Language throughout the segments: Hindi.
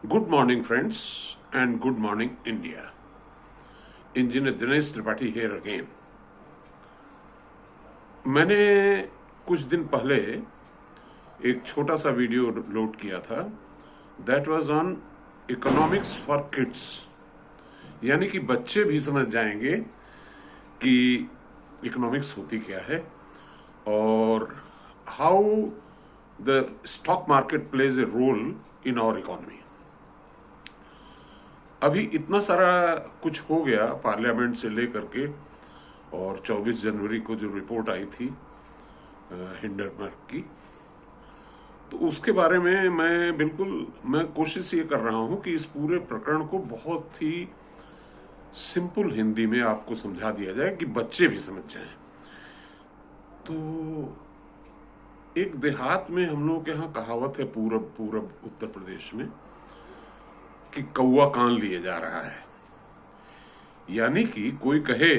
Good morning, friends, and good morning, India. Engineer Dinesh Tripathi here again. मैंने कुछ दिन पहले एक छोटा सा वीडियो लोड किया था. That was on economics for kids, यानी कि बच्चे भी समझ जाएंगे कि इकोनॉमिक्स होती क्या है और how the stock market plays a role in our economy. अभी इतना सारा कुछ हो गया पार्लियामेंट से लेकर के, और 24 जनवरी को जो रिपोर्ट आई थी हिंडनबर्ग की, तो उसके बारे में मैं कोशिश ये कर रहा हूं कि इस पूरे प्रकरण को बहुत ही सिंपल हिंदी में आपको समझा दिया जाए कि बच्चे भी समझ जाएं. तो एक देहात में हम लोग के यहाँ कहावत है पूरब उत्तर प्रदेश में कि कौवा कान लिए जा रहा है. यानी कि कोई कहे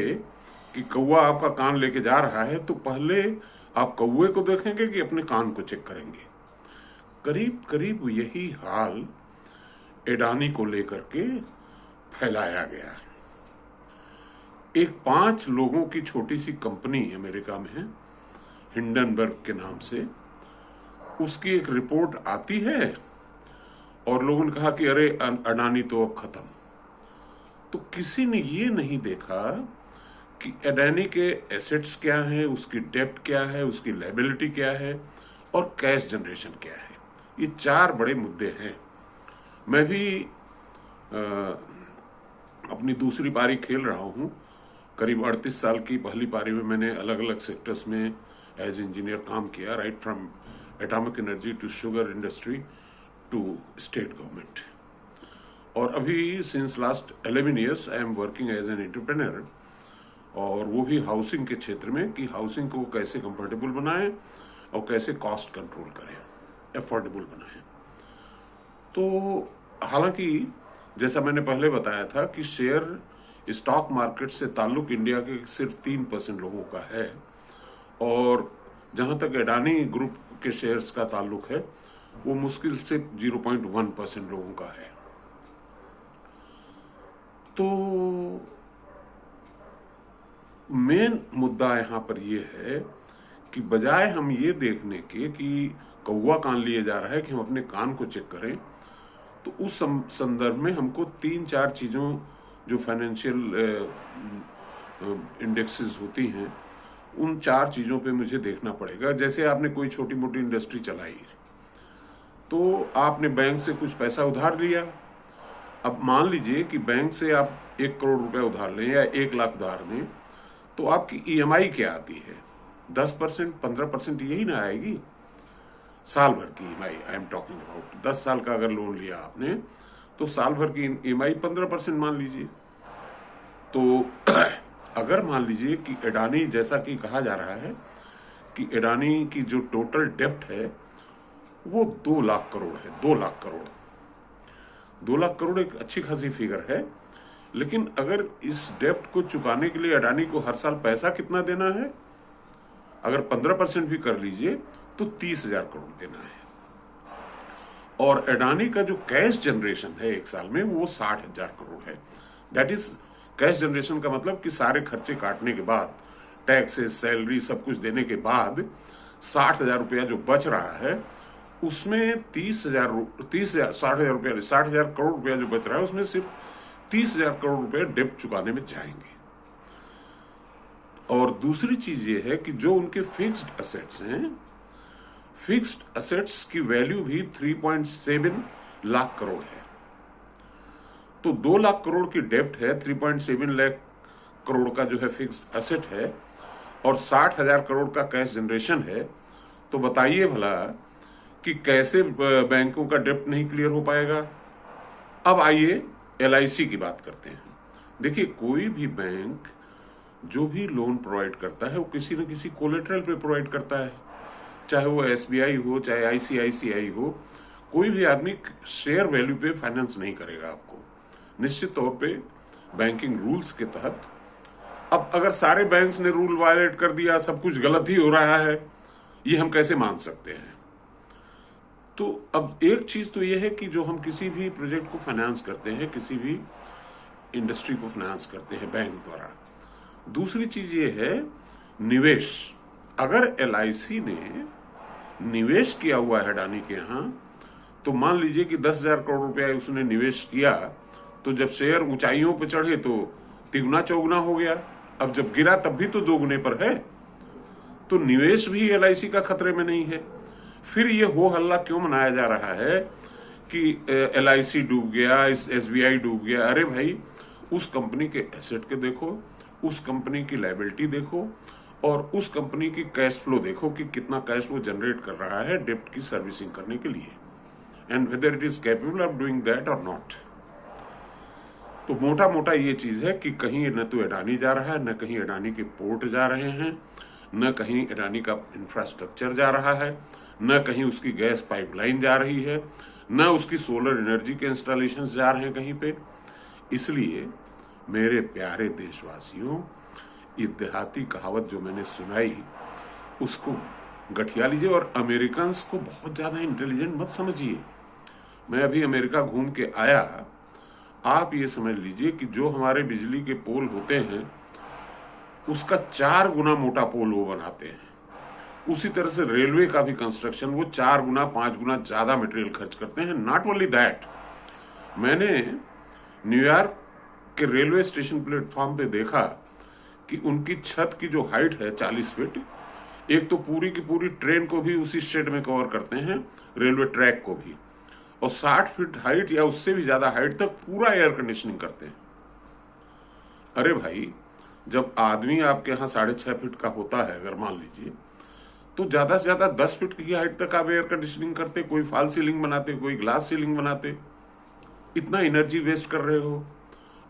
कि कौवा आपका कान लेके जा रहा है तो पहले आप कौवे को देखेंगे कि अपने कान को चेक करेंगे. करीब करीब यही हाल अडानी को लेकर के फैलाया गया. एक 5 लोगों की छोटी सी कंपनी अमेरिका में है, हिंडनबर्ग के नाम से. उसकी एक रिपोर्ट आती है और लोगों ने कहा कि अरे अडानी तो अब खत्म. तो किसी ने ये नहीं देखा कि अडानी के एसेट्स क्या है, उसकी डेब्ट क्या है, उसकी लायबिलिटी क्या है और कैश जनरेशन क्या है. ये 4 बड़े मुद्दे हैं. मैं भी अपनी दूसरी पारी खेल रहा हूं. करीब 38 साल की पहली पारी में मैंने अलग अलग सेक्टर्स में एज इंजीनियर काम किया, right from atomic energy to sugar industry to state government. और अभी since last 11 years I am working as an entrepreneur, और वो भी हाउसिंग के क्षेत्र में कि हाउसिंग को कैसे कंफर्टेबल बनाएं और कैसे कॉस्ट कंट्रोल करें, अफोर्डेबल बनाएं. तो हालांकि जैसा मैंने पहले बताया था कि शेयर स्टॉक मार्केट से ताल्लुक इंडिया के सिर्फ 3% लोगों का है, और जहां तक अडानी ग्रुप के शेयर्स का ताल्लुक है वो मुश्किल से 0.1% लोगों का है. तो मेन मुद्दा यहां पर यह है कि बजाय हम ये देखने के कि कौवा कान लिए जा रहा है कि हम अपने कान को चेक करें, तो उस संदर्भ में हमको 3-4 चीजों जो फाइनेंशियल इंडेक्सेस होती हैं उन 4 चीजों पे मुझे देखना पड़ेगा. जैसे आपने कोई छोटी मोटी इंडस्ट्री चलाई तो आपने बैंक से कुछ पैसा उधार लिया. अब मान लीजिए कि बैंक से आप 1 करोड़ रुपए उधार लें या 1 लाख उधार लें, तो आपकी ईएमआई क्या आती है? 10%, 15% यही ना आएगी साल भर की EMI. I am talking about 10 साल का अगर लोन लिया आपने तो साल भर की ईएमआई 15% मान लीजिए. तो अगर मान लीजिए कि अडानी, जैसा कि कहा जा रहा है कि अडानी की जो टोटल डेप्ट है वो 2 लाख करोड़ है. 2 लाख करोड़ 2 लाख करोड़ एक अच्छी खासी फिगर है. लेकिन अगर इस डेप्ट को चुकाने के लिए अडानी को हर साल पैसा कितना देना है, अगर 15% भी कर लीजिए तो 30,000 करोड़ देना है. और अडानी का जो कैश जनरेशन है एक साल में वो 60,000 करोड़ है. दैट इज कैश जनरेशन का मतलब कि सारे खर्चे काटने के बाद, टैक्सेस, सैलरी, सब कुछ देने के बाद 60,000 रुपया जो बच रहा है उसमें 60,000 करोड़ रुपया जो बच रहा है उसमें सिर्फ 30,000 करोड़ रुपए डेब्ट चुकाने में जाएंगे. और दूसरी चीज ये है कि जो उनके फिक्स्ड एसेट्स हैं, फिक्स्ड एसेट्स की वैल्यू भी 3.7 लाख करोड़ है. तो 2 लाख करोड़ की डेब्ट है, 3.7 लाख करोड़ का जो है फिक्स्ड एसेट है, और 60,000 करोड़ का कैश जनरेशन है. तो बताइए भला कि कैसे बैंकों का डेब्ट नहीं क्लियर हो पाएगा. अब आइए एलआईसी की बात करते हैं. देखिए, कोई भी बैंक जो भी लोन प्रोवाइड करता है वो किसी न किसी कोलेटरल पे प्रोवाइड करता है, चाहे वो एसबीआई हो, चाहे आईसीआईसीआई हो. कोई भी आदमी शेयर वैल्यू पे फाइनेंस नहीं करेगा आपको, निश्चित तौर पे बैंकिंग रूल्स के तहत. अब अगर सारे बैंक्स ने रूल वायलेट कर दिया, सब कुछ गलत ही हो रहा है, ये हम कैसे मान सकते हैं? तो अब एक चीज तो ये है कि जो हम किसी भी प्रोजेक्ट को फाइनेंस करते हैं, किसी भी इंडस्ट्री को फाइनेंस करते हैं बैंक द्वारा, दूसरी चीज ये है निवेश। अगर LIC ने निवेश किया हुआ है अडानी के यहां, तो मान लीजिए कि 10,000 करोड़ रुपया उसने निवेश किया, तो जब शेयर ऊंचाइयों पर चढ़े तो तिगुना चौगुना हो गया, अब जब गिरा तब भी तो दोगुने पर है। तो निवेश भी LIC का खतरे में नहीं है। फिर ये हो हल्ला क्यों मनाया जा रहा है कि LIC डूब गया, SBI डूब गया? अरे भाई, उस कंपनी के एसेट के देखो, उस कंपनी की लायबिलिटी देखो, और उस कंपनी की कैश फ्लो देखो कि कितना कैश वो जनरेट कर रहा है डेब्ट की सर्विसिंग करने के लिए, and whether it is capable of doing that और नॉट। तो मोटा मोटा ये चीज है कि कहीं न तो अडानी जा रहा है, न कहीं अडानी के पोर्ट जा रहे हैं, न कहीं अडानी का इंफ्रास्ट्रक्चर जा रहा है, न कहीं उसकी गैस पाइपलाइन जा रही है, न उसकी सोलर एनर्जी के इंस्टॉलेशन जा रहे हैं कहीं पे। इसलिए मेरे प्यारे देशवासियों, ये देहाती कहावत जो मैंने सुनाई उसको गठिया लीजिए, और अमेरिकन्स को बहुत ज्यादा इंटेलिजेंट मत समझिए। मैं अभी अमेरिका घूम के आया, आप ये समझ लीजिए कि जो हमारे बिजली के पोल होते हैं उसका 4 गुना मोटा पोल वो बनाते हैं। उसी तरह से रेलवे का भी कंस्ट्रक्शन वो 4 गुना 5 गुना ज्यादा मटेरियल खर्च करते हैं। नॉट ओनली दैट, मैंने न्यूयॉर्क के रेलवे स्टेशन प्लेटफॉर्म पे देखा कि उनकी छत की जो हाइट है 40 फीट, एक तो पूरी की पूरी ट्रेन को भी उसी शेड में कवर करते हैं, रेलवे ट्रैक को भी, और 60 फीट हाइट या उससे भी ज्यादा हाइट तक पूरा एयर कंडीशनिंग करते हैं। अरे भाई, जब आदमी आपके यहाँ 6.5 फीट का होता है अगर मान लीजिए, तो ज्यादा से ज्यादा 10 फीट की हाइट तक आप एयर कंडीशनिंग करते, कोई फॉल सीलिंग बनाते, कोई ग्लास सीलिंग बनाते। इतना एनर्जी वेस्ट कर रहे हो।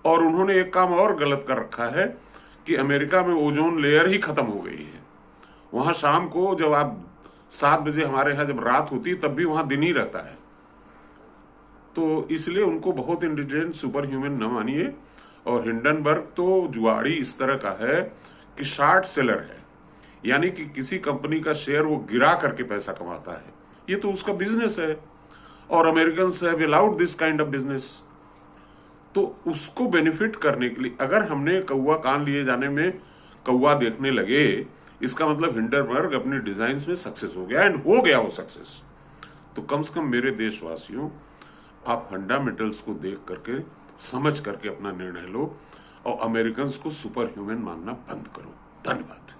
और उन्होंने एक काम और गलत कर रखा है कि अमेरिका में ओजोन लेयर ही खत्म हो गई है। वहां शाम को जब आप 7 बजे, हमारे यहाँ जब रात होती है तब भी वहां दिन ही रहता है। तो इसलिए उनको बहुत इंटेलिजेंट सुपर ह्यूमन न मानिए। और हिंडनबर्ग तो जुआड़ी इस तरह का है कि शॉर्ट सेलर है, यानी कि किसी कंपनी का शेयर वो गिरा करके पैसा कमाता है। ये तो उसका बिजनेस है, और American have allowed this kind of business. तो उसको बेनिफिट करने के लिए अगर हमने कौवा कान लिए जाने में कौवा देखने लगे, इसका मतलब हिंडनबर्ग अपने डिजाइन में सक्सेस हो गया, एंड हो गया वो सक्सेस। तो कम से कम मेरे देशवासियों, आप फंडामेंटल्स को देख करके, समझ करके अपना निर्णय लो, और अमेरिकन्स को सुपर ह्यूमन मानना बंद करो। धन्यवाद।